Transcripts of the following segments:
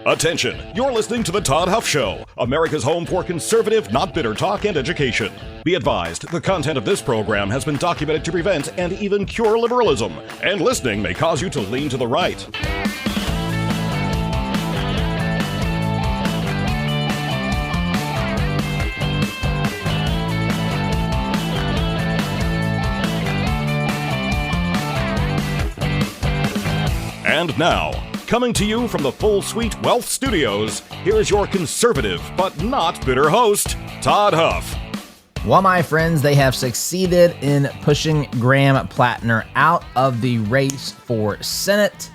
Attention, you're listening to The Todd Huff Show, America's home for conservative, not bitter talk and education. Be advised, the content of this program has been documented to prevent and even cure liberalism, and listening may cause you to lean to the right. And now, coming to you from the Full Suite Wealth Studios, here's your conservative but not bitter host, Todd Huff. Well, my friends, they have succeeded in pushing Graham Platner out of the race for Senate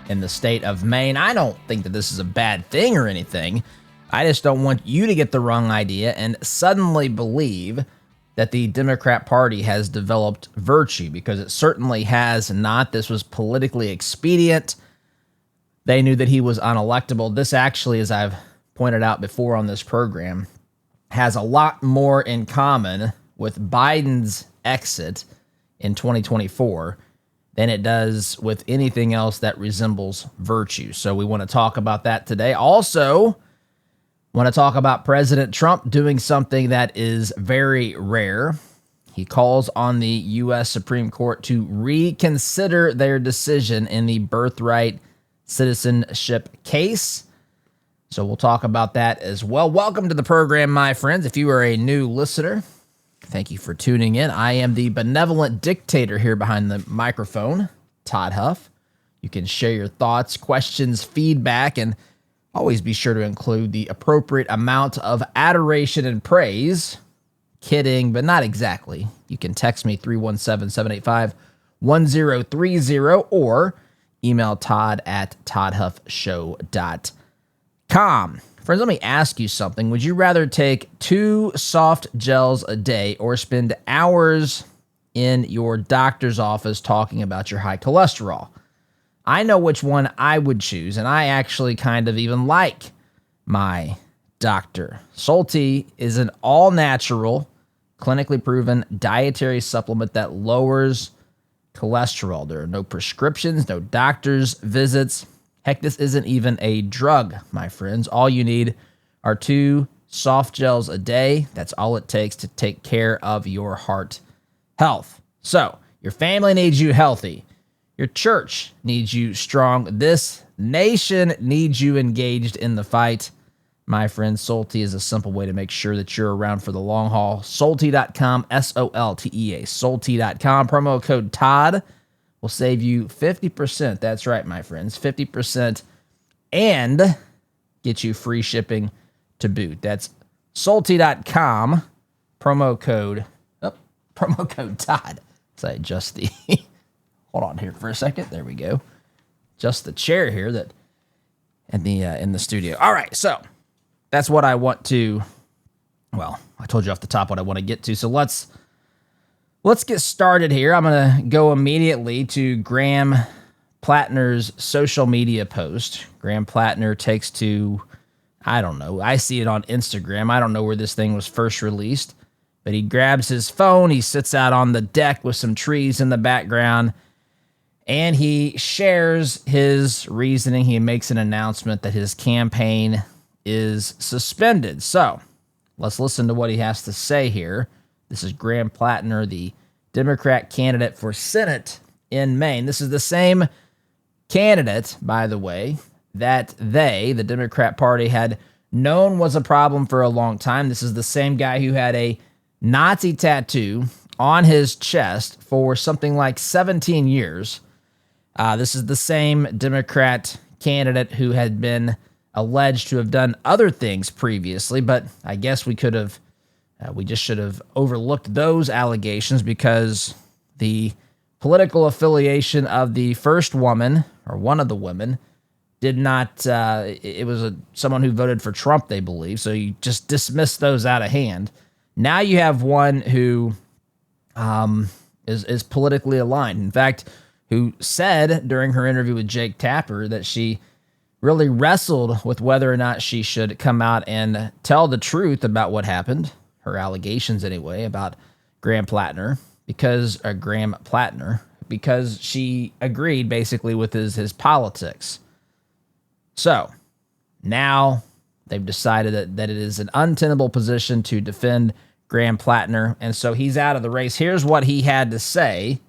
in the state of Maine. I don't think that this is a bad thing or anything. I just don't want you to get the wrong idea and suddenly believe that the Democrat Party has developed virtue, because it certainly has not. This was politically expedient. They knew that he was unelectable. This actually, as I've pointed out before on this program, has a lot more in common with Biden's exit in 2024 than it does with anything else that resembles virtue. So we want to talk about that today. Also, want to talk about President Trump doing something that is very rare. He calls on the U.S. Supreme Court to reconsider their decision in the Birthright Citizenship case. So we'll talk about that as well. Welcome to the program, my friends. If you are a new listener, thank you for tuning in. I am the benevolent dictator here behind the microphone, Todd Huff. You can share your thoughts, questions, feedback, and always be sure to include the appropriate amount of adoration and praise. Kidding, but not exactly. You can text me 317-785-1030 or email Todd at toddhuffshow.com. Friends, let me ask you something. Would you rather take 2 soft gels a day or spend hours in your doctor's office talking about your high cholesterol? I know which one I would choose, and I actually kind of even like my doctor. Solti is an all-natural, clinically proven dietary supplement that lowers cholesterol. There are no prescriptions, no doctor's visits. Heck, this isn't even a drug, my friends. All you need are 2 soft gels a day. That's all it takes to take care of your heart health. So, your family needs you healthy. Your church needs you strong. This nation needs you engaged in the fight. My friend, Solti is a simple way to make sure that you're around for the long haul. Solti.com, S-O-L-T-E-A, Solti.com. Promo code Todd will save you 50%. That's right, my friends, 50%, and get you free shipping to boot. That's Solti.com, promo code Todd. So I adjust the... Hold on here for a second. There we go. Just the chair here that in the studio. All right, so that's what I want to. Well, I told you off the top what I want to get to. So let's get started here. I'm gonna go immediately to Graham Platner's social media post. Graham Platner takes to, I don't know. I see it on Instagram. I don't know where this thing was first released, but he grabs his phone. He sits out on the deck with some trees in the background. And he shares his reasoning. He makes an announcement that his campaign is suspended. So let's listen to what he has to say here. This is Graham Platner, the Democrat candidate for Senate in Maine. This is the same candidate, by the way, that the Democrat Party, had known was a problem for a long time. This is the same guy who had a Nazi tattoo on his chest for something like 17 years. This is the same Democrat candidate who had been alleged to have done other things previously, but I guess we just should have overlooked those allegations because the political affiliation of the first woman, or one of the women, did not, it was someone who voted for Trump, they believe, so you just dismiss those out of hand. Now you have one who is politically aligned. In fact, who said during her interview with Jake Tapper that she really wrestled with whether or not she should come out and tell the truth about what happened, her allegations anyway, about Graham Platner, because she agreed basically with his politics. So now they've decided that it is an untenable position to defend Graham Platner, and so he's out of the race. Here's what he had to say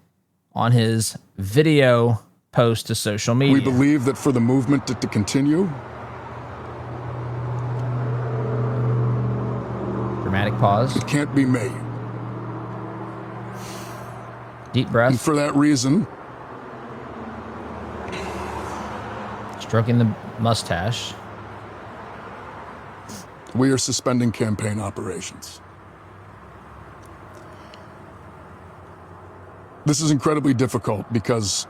on his video post to social media. We believe that for the movement to continue, dramatic pause. It can't be made. Deep breath. And for that reason, stroking the mustache, we are suspending campaign operations. This is incredibly difficult because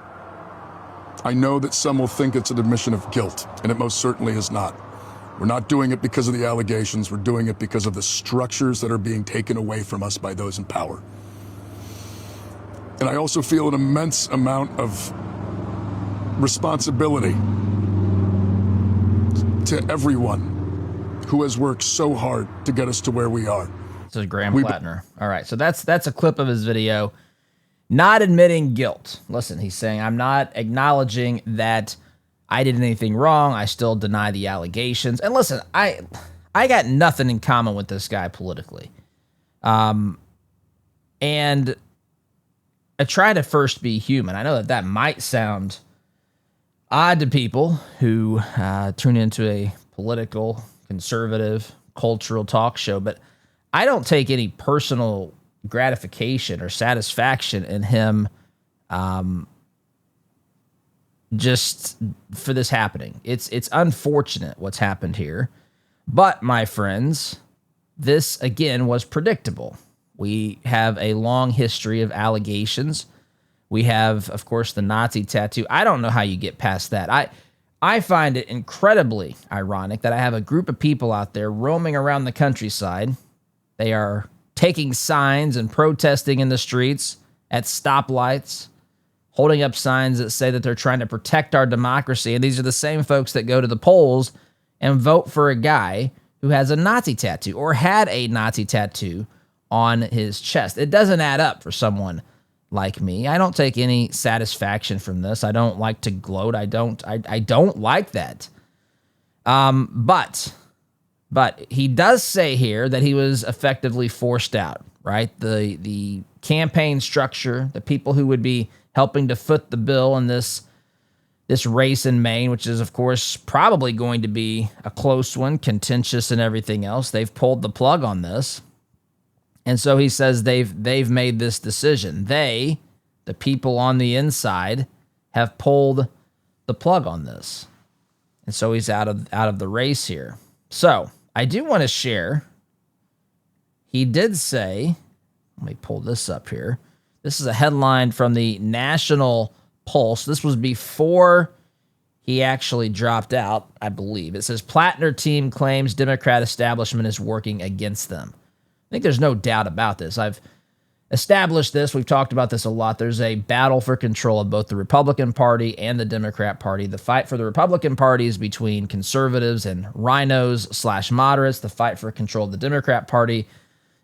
I know that some will think it's an admission of guilt, and it most certainly is not. We're not doing it because of the allegations. We're doing it because of the structures that are being taken away from us by those in power. And I also feel an immense amount of responsibility to everyone who has worked so hard to get us to where we are. This is Graham Platner. All right, so that's a clip of his video. Not admitting guilt. Listen, he's saying, I'm not acknowledging that I did anything wrong. I still deny the allegations. And listen, I got nothing in common with this guy politically. And I try to first be human. I know that might sound odd to people who tune into a political, conservative, cultural talk show, but I don't take any personal gratification or satisfaction in him just for this happening. It's unfortunate what's happened here, but my friends, this again was predictable. We have a long history of allegations. We have, of course, the Nazi tattoo. I don't know how you get past that. I find it incredibly ironic that I have a group of people out there roaming around the countryside. They are taking signs and protesting in the streets, at stoplights, holding up signs that say that they're trying to protect our democracy. And these are the same folks that go to the polls and vote for a guy who has a Nazi tattoo or had a Nazi tattoo on his chest. It doesn't add up for someone like me. I don't take any satisfaction from this. I don't like to gloat. I don't like that. But he does say here that he was effectively forced out, right? The campaign structure, the people who would be helping to foot the bill in this race in Maine, which is, of course, probably going to be a close one, contentious and everything else. They've pulled the plug on this. And so he says they've made this decision. They, the people on the inside, have pulled the plug on this. And so he's out of the race here. So I do want to share. He did say, let me pull this up here. This is a headline from the National Pulse. This was before he actually dropped out, I believe. It says, Platner team claims Democrat establishment is working against them. I think there's no doubt about this. I've established this. We've talked about this a lot. There's a battle for control of both the Republican Party and the Democrat Party. The fight for the Republican Party is between conservatives and rhinos/moderates. The fight for control of the Democrat Party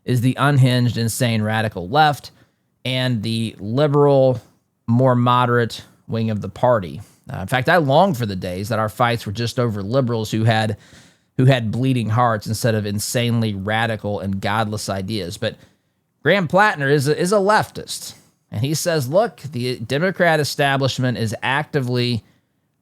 is the unhinged, insane, radical left and the liberal, more moderate wing of the party. In fact, I long for the days that our fights were just over liberals who had bleeding hearts instead of insanely radical and godless ideas. But Graham Platner is a leftist, and he says, look, the Democrat establishment is actively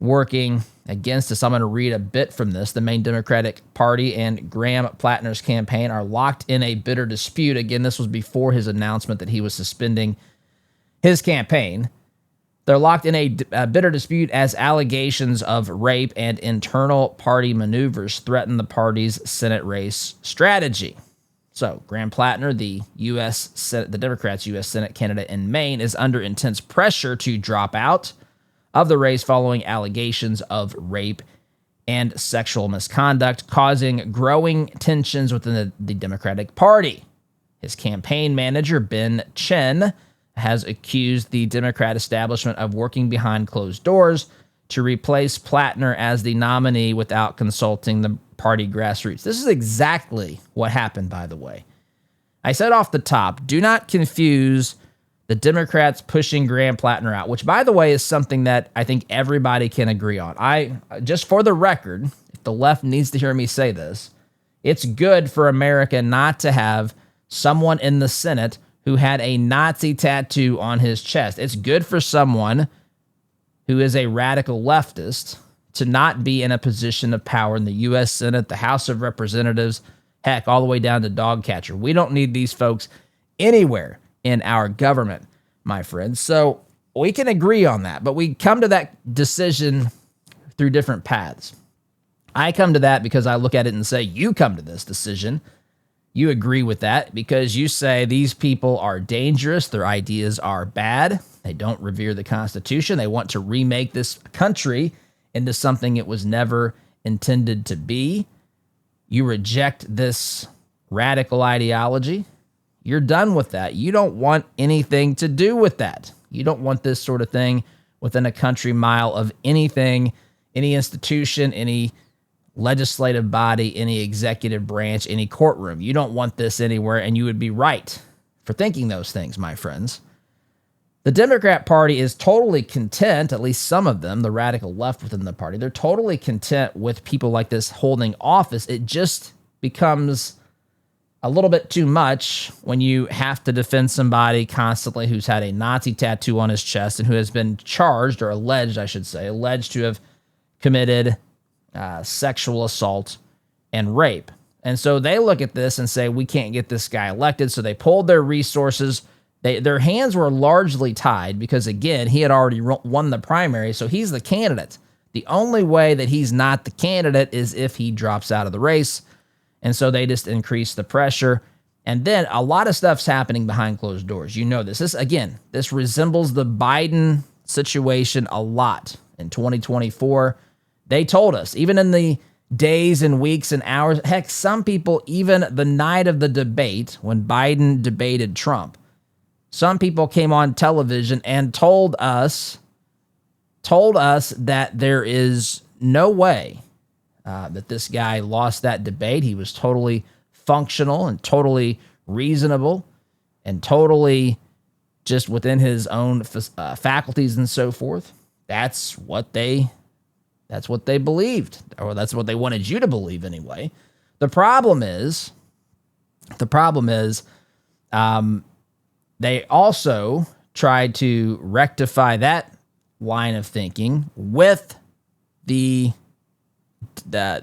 working against us. I'm going to read a bit from this. The Maine Democratic Party and Graham Platner's campaign are locked in a bitter dispute. Again, this was before his announcement that he was suspending his campaign. They're locked in a bitter dispute as allegations of rape and internal party maneuvers threaten the party's Senate race strategy. So, Graham Platner, the Democrats' U.S. Senate candidate in Maine, is under intense pressure to drop out of the race following allegations of rape and sexual misconduct, causing growing tensions within the Democratic Party. His campaign manager, Ben Chen, has accused the Democrat establishment of working behind closed doors to replace Platner as the nominee without consulting the party grassroots. This is exactly what happened, by the way. I said off the top, do not confuse the Democrats pushing Graham Platner out, which, by the way, is something that I think everybody can agree on. Just for the record, if left. The left needs to hear me say this. It's good for America not to have someone in the Senate who had a Nazi tattoo on his chest. It's good for someone who is a radical leftist to not be in a position of power in the U.S. Senate, the House of Representatives, heck, all the way down to dog catcher. We don't need these folks anywhere in our government, my friends. So we can agree on that, but we come to that decision through different paths. I come to that because I look at it and say, you come to this decision. You agree with that because you say these people are dangerous. Their ideas are bad. They don't revere the Constitution. They want to remake this country into something it was never intended to be. You reject this radical ideology. You're done with that. You don't want anything to do with that. You don't want this sort of thing within a country mile of anything, any institution, any legislative body, any executive branch, any courtroom. You don't want this anywhere, and you would be right for thinking those things, my friends. The Democrat Party is totally content, at least some of them, the radical left within the party, they're totally content with people like this holding office. It just becomes a little bit too much when you have to defend somebody constantly who's had a Nazi tattoo on his chest and who has been charged, or alleged, I should say, alleged to have committed sexual assault and rape. And so they look at this and say, we can't get this guy elected. So they pulled their resources. Their hands were largely tied because, again, he had already won the primary, so he's the candidate. The only way that he's not the candidate is if he drops out of the race. And so they just increase the pressure. And then a lot of stuff's happening behind closed doors. You know this. This resembles the Biden situation a lot in 2024. They told us, even in the days and weeks and hours, heck, some people, even the night of the debate when Biden debated Trump, some people came on television and told us that there is no way that this guy lost that debate. He was totally functional and totally reasonable and totally just within his own faculties and so forth. That's what they believed, or that's what they wanted you to believe anyway. The problem is, they also tried to rectify that line of thinking with the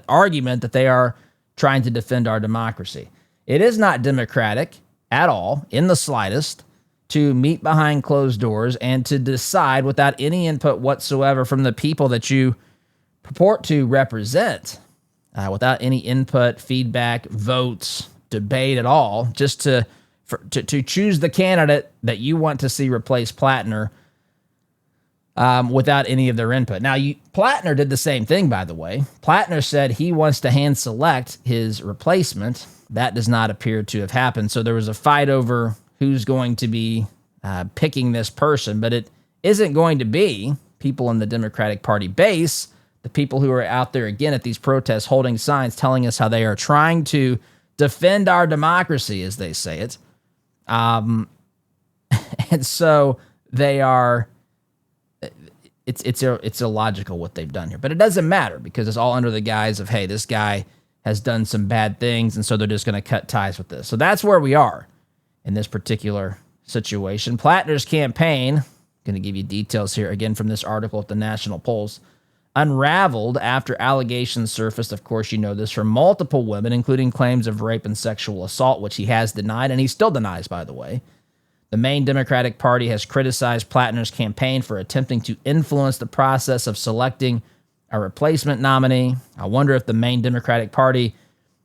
argument that they are trying to defend our democracy. It is not democratic at all, in the slightest, to meet behind closed doors and to decide without any input whatsoever from the people that you purport to represent, without any input, feedback, votes, debate at all, just to choose the candidate that you want to see replace Platner without any of their input. Now, Platner did the same thing, by the way. Platner said he wants to hand select his replacement. That does not appear to have happened. So there was a fight over who's going to be picking this person, but it isn't going to be people in the Democratic Party base, the people who are out there again at these protests holding signs telling us how they are trying to defend our democracy, as they say it. And so they are, it's illogical what they've done here, but it doesn't matter because it's all under the guise of, hey, this guy has done some bad things. And so they're just going to cut ties with this. So that's where we are in this particular situation. Platner's campaign, going to give you details here again from this article at the National Pulse, unraveled after allegations surfaced, of course you know this, from multiple women, including claims of rape and sexual assault, which he has denied, and he still denies, by the way. The Maine Democratic Party has criticized Platner's campaign for attempting to influence the process of selecting a replacement nominee. I wonder if the Maine Democratic Party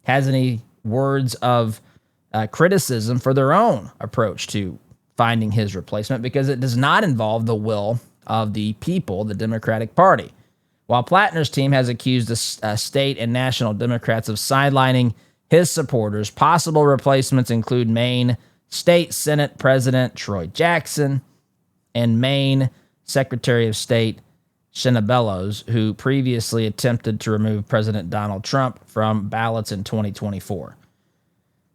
has any words of criticism for their own approach to finding his replacement, because it does not involve the will of the people, the Democratic Party. While Platner's team has accused the state and national Democrats of sidelining his supporters, possible replacements include Maine State Senate President Troy Jackson and Maine Secretary of State Shenna Bellows, who previously attempted to remove President Donald Trump from ballots in 2024.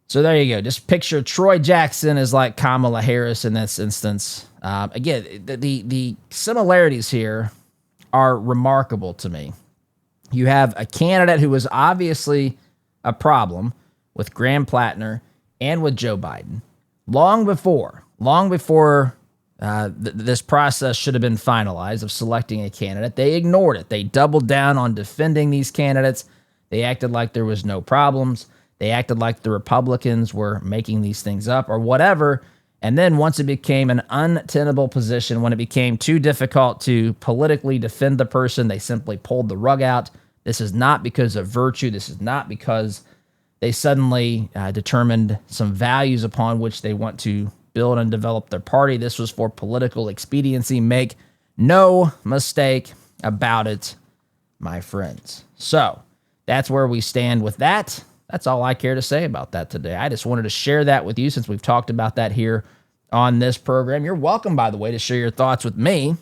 So there you go. Just picture Troy Jackson as like Kamala Harris in this instance. Again, the similarities here are remarkable to me. You have a candidate who was obviously a problem with Graham Platner and with Joe Biden long before this process should have been finalized of selecting a candidate. They ignored it. They doubled down on defending these candidates. They acted like there was no problems. They acted like the Republicans were making these things up or whatever. And then once it became an untenable position, when it became too difficult to politically defend the person, they simply pulled the rug out. This is not because of virtue. This is not because they suddenly determined some values upon which they want to build and develop their party. This was for political expediency. Make no mistake about it, my friends. So that's where we stand with that. That's all I care to say about that today. I just wanted to share that with you since we've talked about that here on this program. You're welcome, by the way, to share your thoughts with me,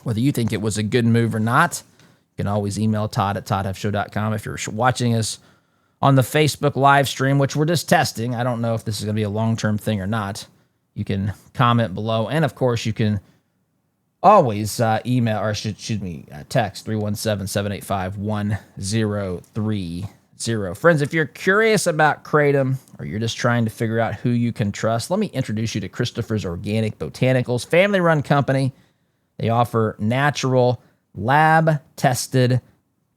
whether you think it was a good move or not. You can always email Todd at toddhuffshow.com. If you're watching us on the Facebook live stream, which we're just testing, I don't know if this is going to be a long-term thing or not, you can comment below. And, of course, you can always text 317-785-1030. Friends, if you're curious about Kratom or you're just trying to figure out who you can trust, let me introduce you to Christopher's Organic Botanicals, family-run company. They offer natural, lab-tested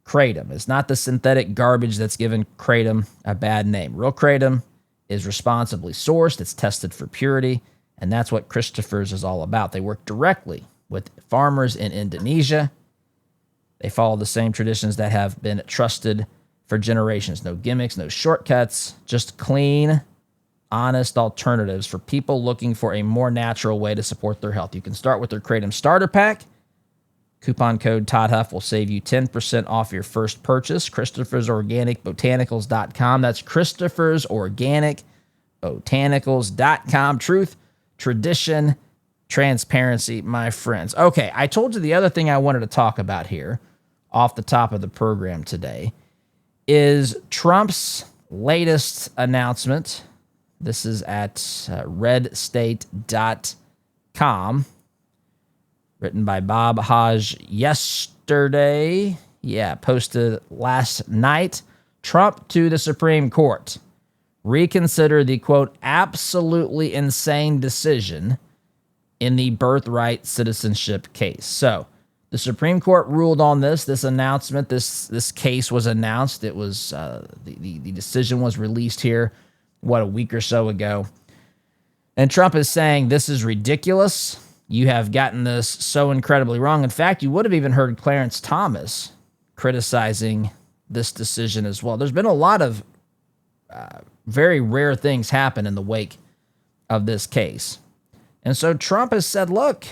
Kratom. It's not the synthetic garbage that's given Kratom a bad name. Real Kratom is responsibly sourced. It's tested for purity, and that's what Christopher's is all about. They work directly with farmers in Indonesia. They follow the same traditions that have been trusted for generations. No gimmicks, no shortcuts, just clean, honest alternatives for people looking for a more natural way to support their health. You can start with their Kratom Starter Pack. Coupon code ToddHuff will save you 10% off your first purchase. Christopher'sOrganicBotanicals.com. That's Christopher'sOrganicBotanicals.com. Truth, tradition, transparency, my friends. Okay, I told you the other thing I wanted to talk about here off the top of the program today is Trump's latest announcement. This is at redstate.com. Written by Bob Hodge yesterday. Posted last night. Trump to the Supreme Court. Reconsider the, quote, absolutely insane decision in the Birthright Citizenship case. So, the Supreme Court ruled on this announcement. This case was announced. It was the decision was released here, a week or so ago. And Trump is saying this is ridiculous. You have gotten this so incredibly wrong. In fact, you would have even heard Clarence Thomas criticizing this decision as well. There's been a lot of very rare things happen in the wake of this case. And so Trump has said, look,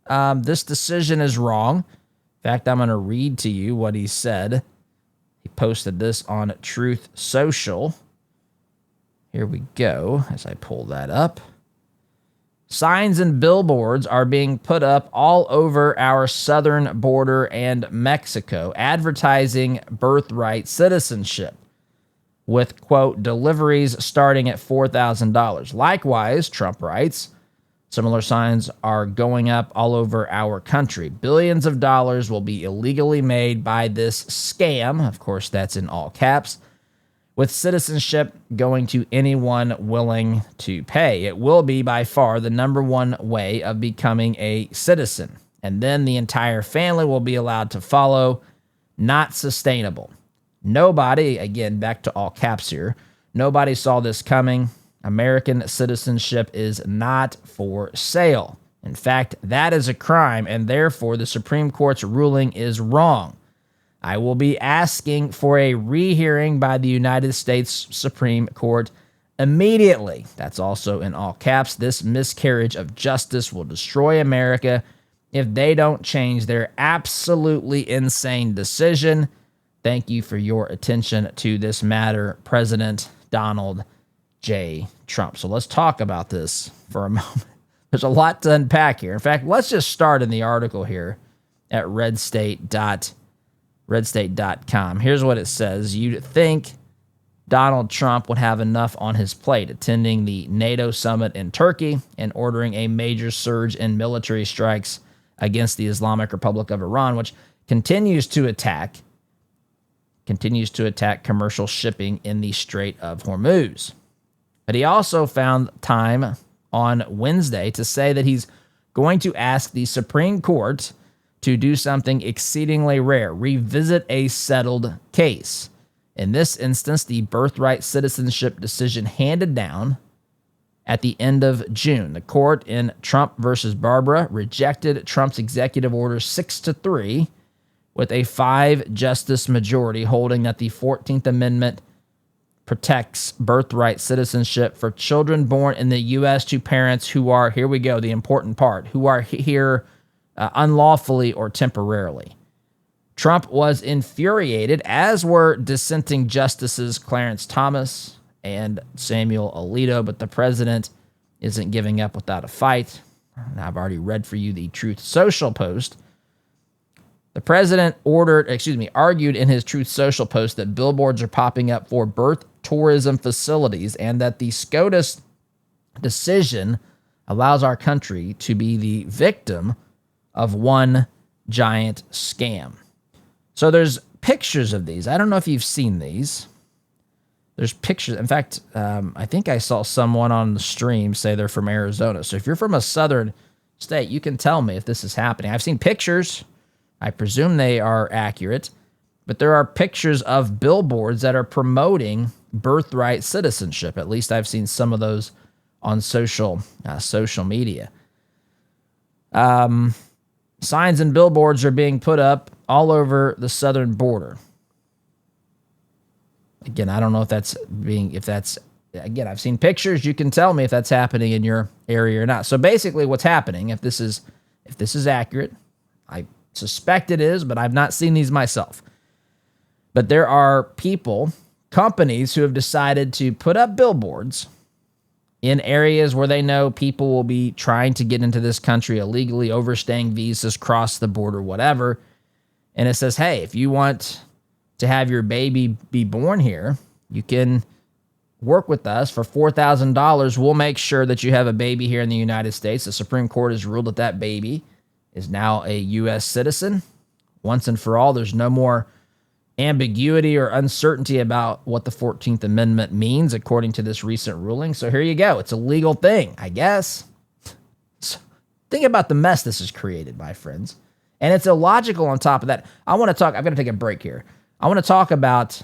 this decision is wrong. In fact, I'm going to read to you what he said. He posted this on Truth Social. Here we go, as I pull that up. Signs and billboards are being put up all over our southern border and Mexico, advertising birthright citizenship with, quote, deliveries starting at $4,000. Likewise, Trump writes, similar signs are going up all over our country. Billions of dollars will be illegally made by this scam. Of course, that's in all caps. With citizenship going to anyone willing to pay. It will be by far the number one way of becoming a citizen. And then the entire family will be allowed to follow. Not sustainable. Nobody, again, back to all caps here, nobody saw this coming. American citizenship is not for sale. In fact, that is a crime, and therefore the Supreme Court's ruling is wrong. I will be asking for a rehearing by the United States Supreme Court immediately. That's also in all caps. This miscarriage of justice will destroy America if they don't change their absolutely insane decision. Thank you for your attention to this matter, President Donald J. Trump. So let's talk about this for a moment. There's a lot to unpack here. In fact, let's just start in the article here at redstate.com. Here's what it says. You'd think Donald Trump would have enough on his plate, attending the NATO summit in Turkey and ordering a major surge in military strikes against the Islamic Republic of Iran, which continues to attack continues to attack commercial shipping in the Strait of Hormuz. But he also found time on Wednesday to say that he's going to ask the Supreme Court to do something exceedingly rare, revisit a settled case. In this instance, the birthright citizenship decision handed down at the end of June. The court in Trump versus Barbara rejected Trump's executive order 6-3 with a 5-justice majority, holding that the 14th Amendment protects birthright citizenship for children born in the U.S. to parents who are, here we go, the important part, who are here unlawfully or temporarily. Trump was infuriated, as were dissenting justices Clarence Thomas and Samuel Alito, but the president isn't giving up without a fight. And I've already read for you the Truth Social post. The president argued in his Truth Social post that billboards are popping up for birth tourism facilities and that the SCOTUS decision allows our country to be the victim of one giant scam. So there's pictures of these. I don't know if you've seen these. There's pictures. In fact, I think I saw someone on the stream say they're from Arizona. So if you're from a southern state, you can tell me if this is happening. I've seen pictures. I presume they are accurate. But there are pictures of billboards that are promoting birthright citizenship. At least I've seen some of those on social media. Signs and billboards are being put up all over the southern border. Again, I don't know again, I've seen pictures. You can tell me if that's happening in your area or not. So basically what's happening, if this is accurate, I suspect it is, but I've not seen these myself. But there are companies who have decided to put up billboards in areas where they know people will be trying to get into this country illegally, overstaying visas, cross the border, whatever. And it says, hey, if you want to have your baby be born here, you can work with us for $4,000. We'll make sure that you have a baby here in the United States. The Supreme Court has ruled that that baby is now a U.S. citizen. Once and for all, there's no more ambiguity or uncertainty about what the 14th Amendment means, according to this recent ruling. So here you go. It's a legal thing, I guess. So think about the mess this has created, my friends. And it's illogical on top of that. I've got to take a break here. I want to talk about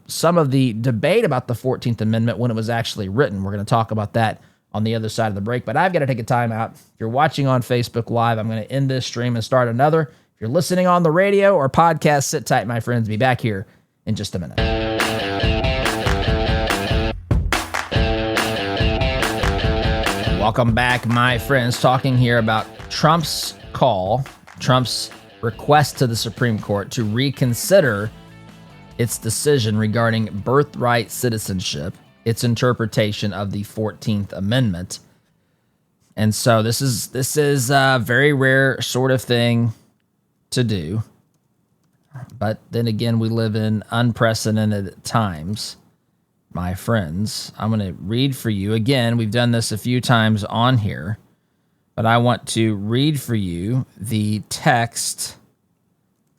some of the debate about the 14th Amendment when it was actually written. We're going to talk about that on the other side of the break, but I've got to take a time out. If you're watching on Facebook Live, I'm going to end this stream and start another. If you're listening on the radio or podcast, sit tight, my friends. Be back here in just a minute. Welcome back, my friends. Talking here about Trump's request to the Supreme Court to reconsider its decision regarding birthright citizenship, its interpretation of the 14th Amendment. And so this is a very rare sort of thing to do. But then again, we live in unprecedented times, my friends. I'm going to read for you. Again, we've done this a few times on here, but I want to read for you the text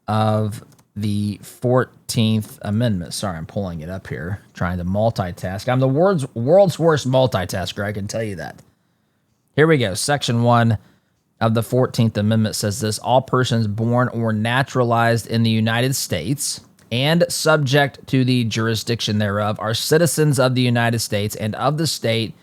of the 14th Amendment. Sorry, I'm pulling it up here, trying to multitask. I'm the world's worst multitasker, I can tell you that. Here we go. Section 1 of the 14th Amendment says this: all persons born or naturalized in the United States and subject to the jurisdiction thereof are citizens of the United States and of the state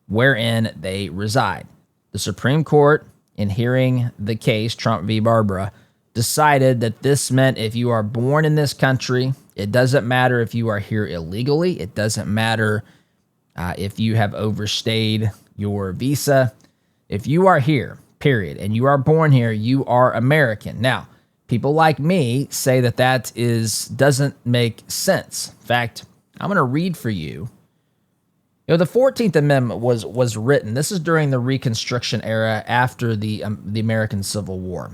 wherein they reside. The Supreme Court, in hearing the case Trump v. Barbara, decided that this meant if you are born in this country, it doesn't matter if you are here illegally. It doesn't matter if you have overstayed your visa. If you are here, period, and you are born here, you are American. Now, people like me say that doesn't make sense. In fact, I'm going to read for you. The 14th Amendment was written. This is during the Reconstruction era after the American Civil War.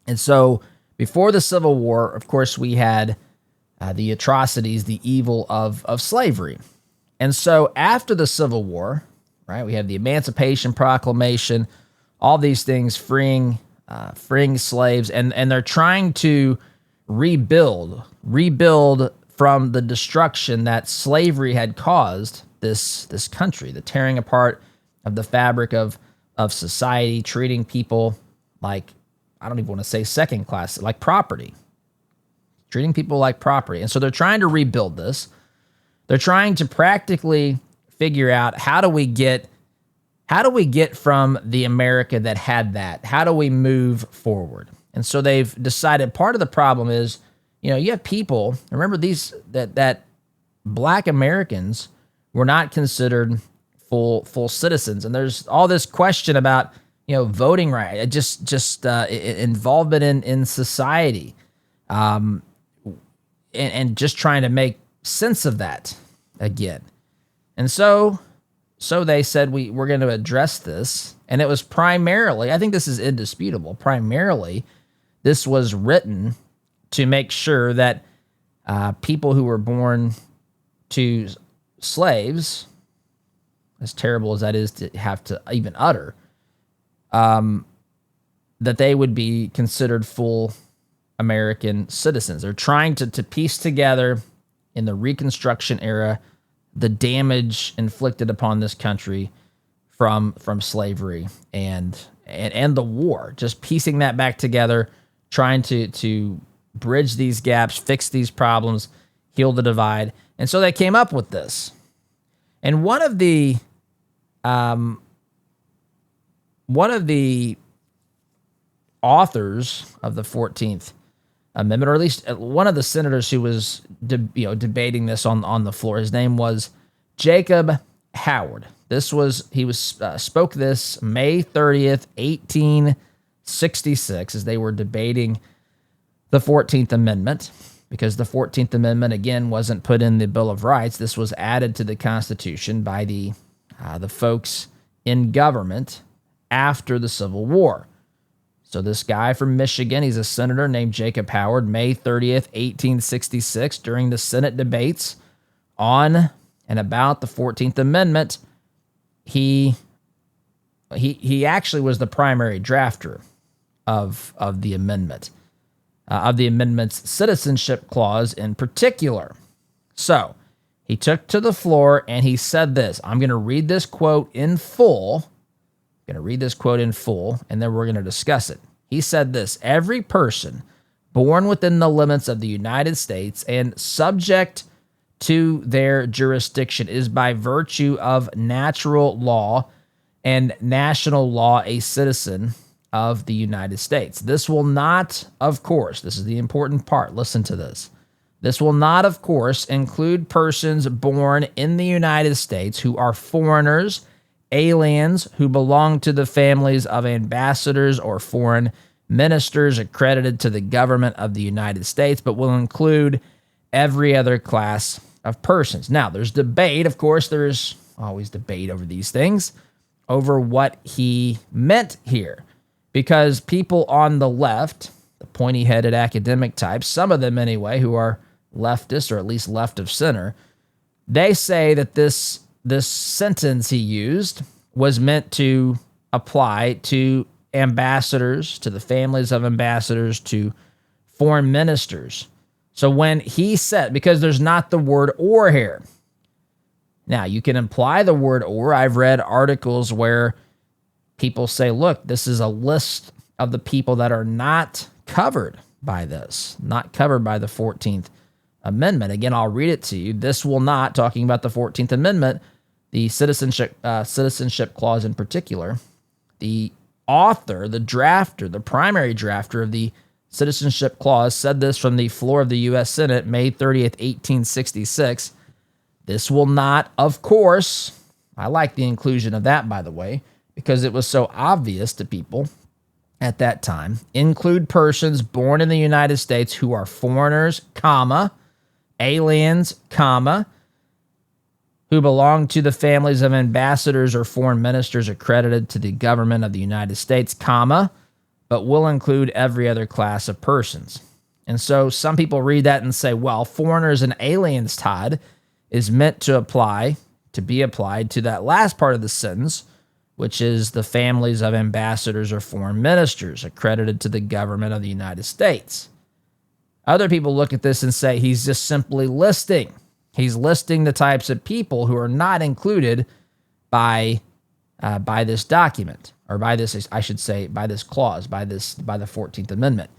And so before the Civil War, of course, we had the atrocities, the evil of slavery. And so after the Civil War, right, we had the Emancipation Proclamation, all these things freeing slaves, and they're trying to rebuild from the destruction that slavery had caused this country, the tearing apart of the fabric of society, treating people like, I don't even want to say second class, like property, treating people like property. And so they're trying to rebuild this. They're trying to practically figure out how do we get from the America that had that? How do we move forward? And so they've decided part of the problem is, you have people, remember that Black Americans were not considered full citizens. And there's all this question about, voting right, just involvement in society, and just trying to make sense of that again. And so they said we're going to address this, and it was primarily, I think this is indisputable, primarily this was written to make sure that people who were born to slaves, as terrible as that is to have to even utter, that they would be considered full American citizens. They're trying to piece together in the Reconstruction era the damage inflicted upon this country from slavery and the war, just piecing that back together, trying to bridge these gaps, fix these problems, heal the divide. And so they came up with this. And one of the authors of the 14th Amendment, or at least one of the senators who was debating this on the floor, his name was Jacob Howard. He spoke this May 30th, 1866, as they were debating the 14th Amendment, because the 14th Amendment, again, wasn't put in the Bill of Rights. This was added to the Constitution by the folks in government after the Civil War. So this guy from Michigan, he's a senator named Jacob Howard, May 30th, 1866, during the Senate debates on and about the 14th Amendment, he actually was the primary drafter of the amendment, of the amendment's citizenship clause in particular. So he took to the floor and he said this. I'm going to read this quote in full. And then we're going to discuss it. He said this: every person born within the limits of the United States and subject to their jurisdiction is by virtue of natural law and national law a citizen of the United States. This will not, of course, this is the important part, listen to this. This will not, of course, include persons born in the United States who are foreigners, aliens who belong to the families of ambassadors or foreign ministers accredited to the government of the United States, but will include every other class of persons. Now, there's debate. Of course, there's always debate over these things, over what he meant here, because people on the left, the pointy-headed academic types, some of them anyway, who are leftist or at least left of center, they say that this sentence he used was meant to apply to ambassadors, to the families of ambassadors, to foreign ministers. So when he said, because there's not the word or here. Now, you can imply the word or. I've read articles where people say, look, this is a list of the people that are not covered by this, not covered by the 14th Amendment. Again, I'll read it to you. This will not, talking about the 14th Amendment, the citizenship clause in particular, the author, the drafter, the primary drafter of the citizenship clause said this from the floor of the U.S. Senate, May 30th, 1866. This will not, of course, I like the inclusion of that, by the way, because it was so obvious to people at that time, include persons born in the United States who are foreigners, comma, aliens, comma, who belong to the families of ambassadors or foreign ministers accredited to the government of the United States, comma, but will include every other class of persons. And so some people read that and say, well, foreigners and aliens, Todd, is meant to be applied to that last part of the sentence, which is the families of ambassadors or foreign ministers accredited to the government of the United States. Other people look at this and say he's just simply listing. He's listing the types of people who are not included by this document, or by this, I should say, by this clause, by the 14th Amendment.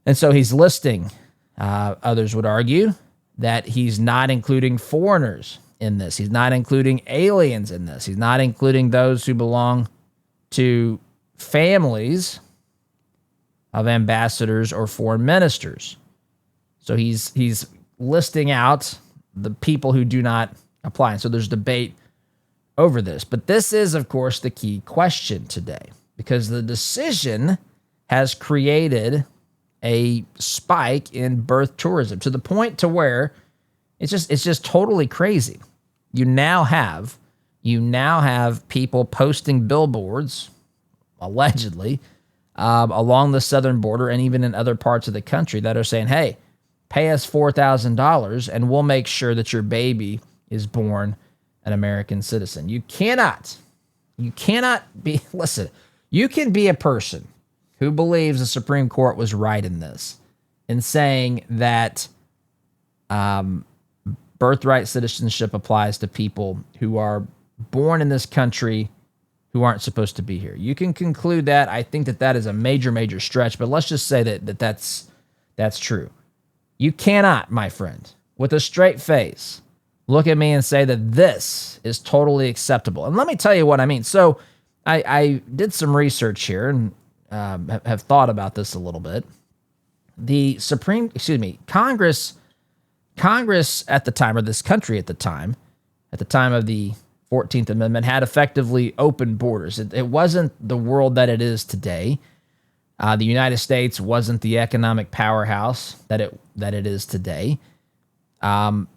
And so he's listing. Others would argue that he's not including foreigners in this. He's not including aliens in this. He's not including those who belong to families of ambassadors or foreign ministers. So he's listing out the people who do not apply. And so there's debate over this. But this is, of course, the key question today, because the decision has created a spike in birth tourism to the point to where it's just totally crazy. You now have people posting billboards, allegedly, along the southern border and even in other parts of the country that are saying, hey, pay us $4,000 and we'll make sure that your baby is born an American citizen. You cannot be, listen, you can be a person who believes the Supreme Court was right in this, in saying that birthright citizenship applies to people who are born in this country who aren't supposed to be here. You can conclude that. I think that is a major, major stretch, but let's just say that's true. You cannot, my friend, with a straight face, look at me and say that this is totally acceptable. And let me tell you what I mean. So I did some research here and have thought about this a little bit. The Congress at the time, or this country at the time of the 14th Amendment, had effectively open borders. It wasn't the world that it is today. The United States wasn't the economic powerhouse that it is today. And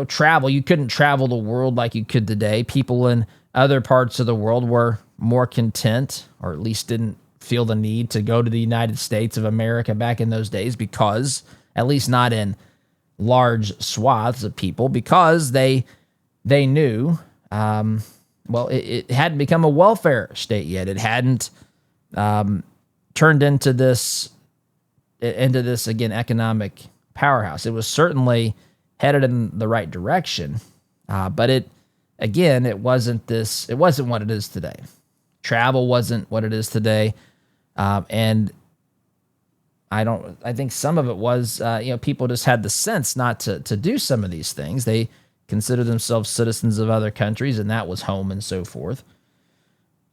travel, you couldn't travel the world like you could today. People in other parts of the world were more content, or at least didn't feel the need to go to the United States of America back in those days, because, at least not in large swaths of people, because they knew, it hadn't become a welfare state yet. It hadn't turned into this again, economic powerhouse. It was certainly headed in the right direction, but it wasn't what it is today. Travel wasn't what it is today, and I think some of it was, people just had the sense not to do some of these things. They considered themselves citizens of other countries, and that was home and so forth.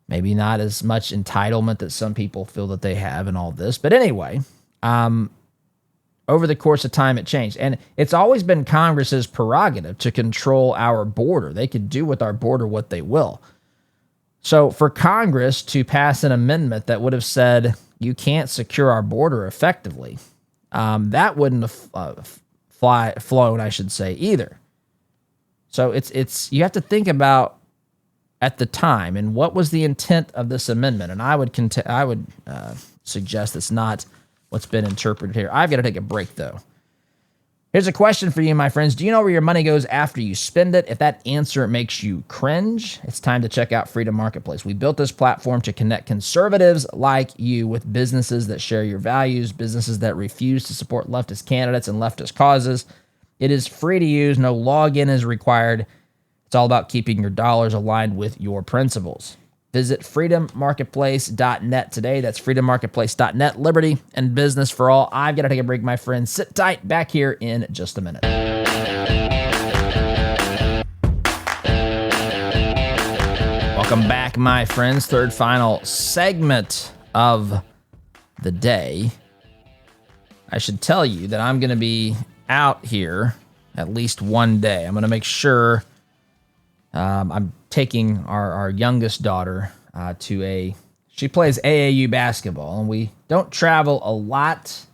Maybe not as much entitlement that some people feel that they have in all this. But anyway, over the course of time, it changed. And it's always been Congress's prerogative to control our border. They could do with our border what they will. So for Congress to pass an amendment that would have said you can't secure our border effectively, that wouldn't have flown, I should say, either. So you have to think about at the time and what was the intent of this amendment. And I would suggest it's not what's been interpreted here. I've got to take a break, though. Here's a question for you, my friends. Do you know where your money goes after you spend it? If that answer makes you cringe, it's time to check out Freedom Marketplace. We built this platform to connect conservatives like you with businesses that share your values, businesses that refuse to support leftist candidates and leftist causes. It is free to use. No login is required. It's all about keeping your dollars aligned with your principles. Visit freedommarketplace.net today. That's freedommarketplace.net. Liberty and business for all. I've got to take a break, my friends. Sit tight. Back here in just a minute. Welcome back, my friends. Third final segment of the day. I should tell you that I'm going to be out here at least one day. I'm going to make sure I'm taking our youngest daughter she plays AAU basketball, and we don't travel a lot.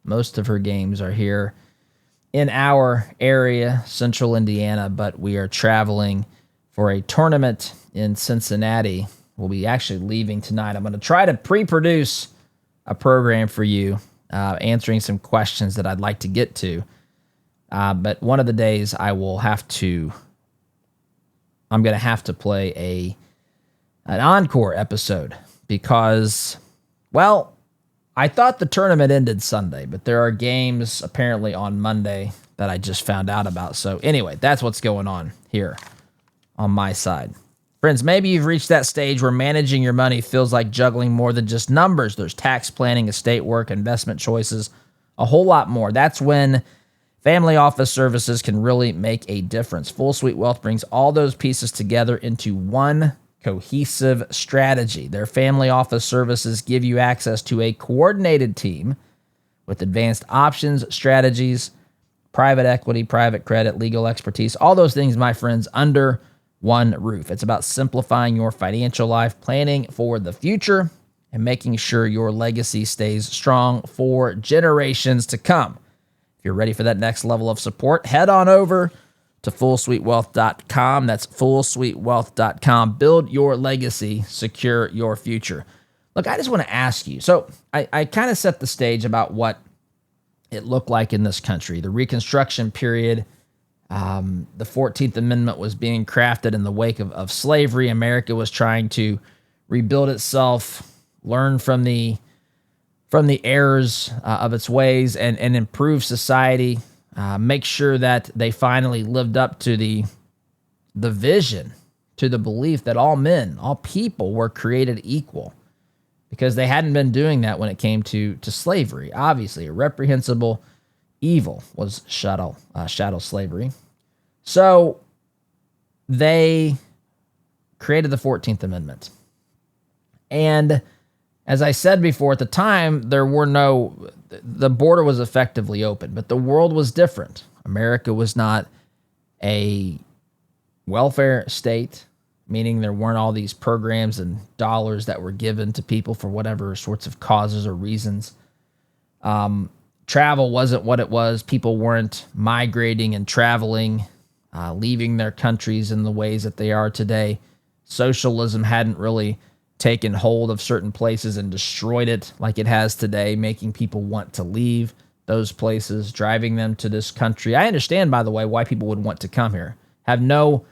Most of her games are here in our area, central Indiana, but we are traveling for a tournament in Cincinnati. We'll be actually leaving tonight. I'm going to try to pre-produce a program for you, answering some questions that I'd like to get to. But one of the days I'm going to have to play an encore episode because, well, I thought the tournament ended Sunday, but there are games apparently on Monday that I just found out about. So anyway, that's what's going on here on my side. Friends, maybe you've reached that stage where managing your money feels like juggling more than just numbers. There's tax planning, estate work, investment choices, a whole lot more. That's when Family Office Services can really make a difference. Full Suite Wealth brings all those pieces together into one cohesive strategy. Their Family Office Services give you access to a coordinated team with advanced options, strategies, private equity, private credit, legal expertise, all those things, my friends, under one roof. It's about simplifying your financial life, planning for the future, and making sure your legacy stays strong for generations to come. If you're ready for that next level of support, head on over to fullsuitewealth.com. That's fullsuitewealth.com. Build your legacy, secure your future. Look, I just want to ask you. So I kind of set the stage about what it looked like in this country. The Reconstruction period, the 14th Amendment was being crafted in the wake of slavery. America was trying to rebuild itself, learn from the errors of its ways, and improve society. Make sure that they finally lived up to the vision, to the belief that all men, all people were created equal, because they hadn't been doing that when it came to slavery. Obviously, a reprehensible evil was chattel slavery. So they created the 14th Amendment. And as I said before, at the time, the border was effectively open, but the world was different. America was not a welfare state, meaning there weren't all these programs and dollars that were given to people for whatever sorts of causes or reasons. Travel wasn't what it was. People weren't migrating and traveling, leaving their countries in the ways that they are today. Socialism hadn't really taken hold of certain places and destroyed it like it has today, making people want to leave those places, driving them to this country. I understand, by the way, why people would want to come here. Have no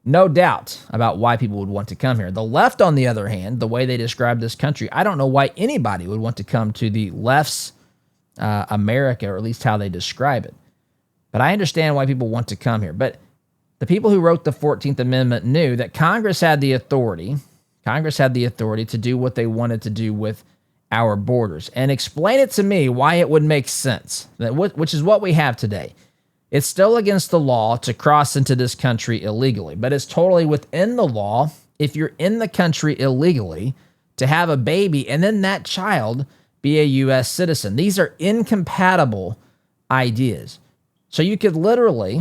doubt about why people would want to come here. The left, on the other hand, the way they describe this country, I don't know why anybody would want to come to the left's America, or at least how they describe it. But I understand why people want to come here. But the people who wrote the 14th Amendment knew that Congress had the authority to do what they wanted to do with our borders. And explain it to me why it would make sense, which is what we have today. It's still against the law to cross into this country illegally, but it's totally within the law, if you're in the country illegally, to have a baby and then that child be a U.S. citizen. These are incompatible ideas. So you could literally,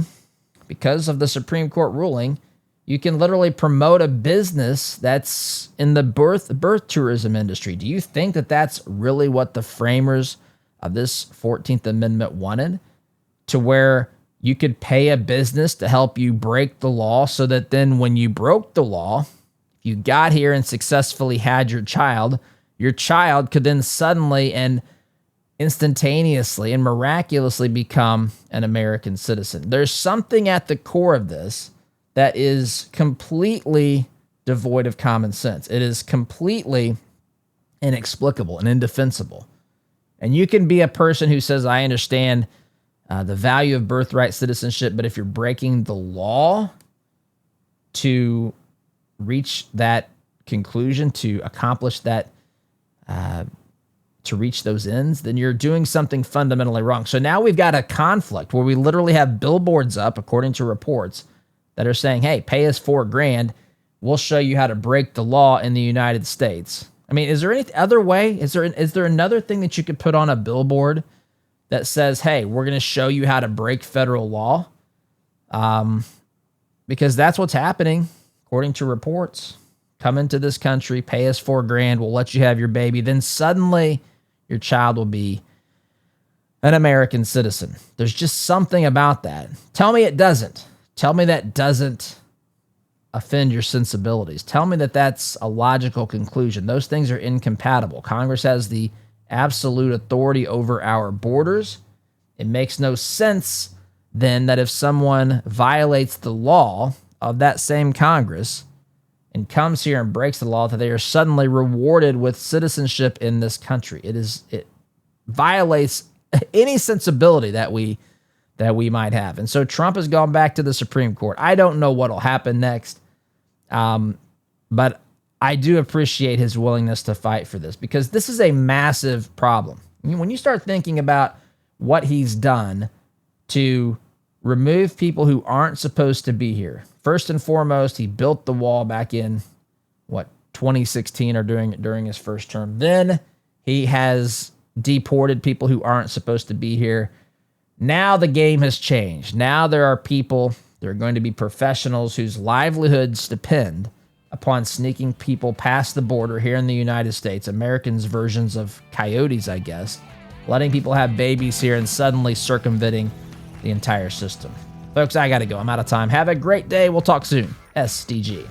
because of the Supreme Court ruling, you can literally promote a business that's in the birth tourism industry. Do you think that that's really what the framers of this 14th Amendment wanted? To where you could pay a business to help you break the law, so that then when you broke the law, if you got here and successfully had your child could then suddenly and instantaneously and miraculously become an American citizen. There's something at the core of this that is completely devoid of common sense. It is completely inexplicable and indefensible. And you can be a person who says, I understand the value of birthright citizenship, but if you're breaking the law to reach that conclusion, to accomplish that, to reach those ends, then you're doing something fundamentally wrong. So now we've got a conflict where we literally have billboards up, according to reports, that are saying, hey, pay us $4,000. We'll show you how to break the law in the United States. I mean, is there any other way? Is there another thing that you could put on a billboard that says, hey, we're going to show you how to break federal law? Because that's what's happening, according to reports. Come into this country, pay us $4,000, we'll let you have your baby. Then suddenly your child will be an American citizen. There's just something about that. Tell me it doesn't. Tell me that doesn't offend your sensibilities. Tell me that that's a logical conclusion. Those things are incompatible. Congress has the absolute authority over our borders. It makes no sense then that if someone violates the law of that same Congress, and comes here and breaks the law, that they are suddenly rewarded with citizenship in this country. It violates any sensibility that we might have. And so Trump has gone back to the Supreme Court. I don't know what will happen next, but I do appreciate his willingness to fight for this, because this is a massive problem. When you start thinking about what he's done to remove people who aren't supposed to be here. First and foremost, he built the wall back in 2016 or during his first term. Then he has deported people who aren't supposed to be here. Now the game has changed. Now there are people, there are going to be professionals whose livelihoods depend upon sneaking people past the border here in the United States, Americans' versions of coyotes, I guess, letting people have babies here and suddenly circumventing the entire system. Folks, I got to go. I'm out of time. Have a great day. We'll talk soon. SDG.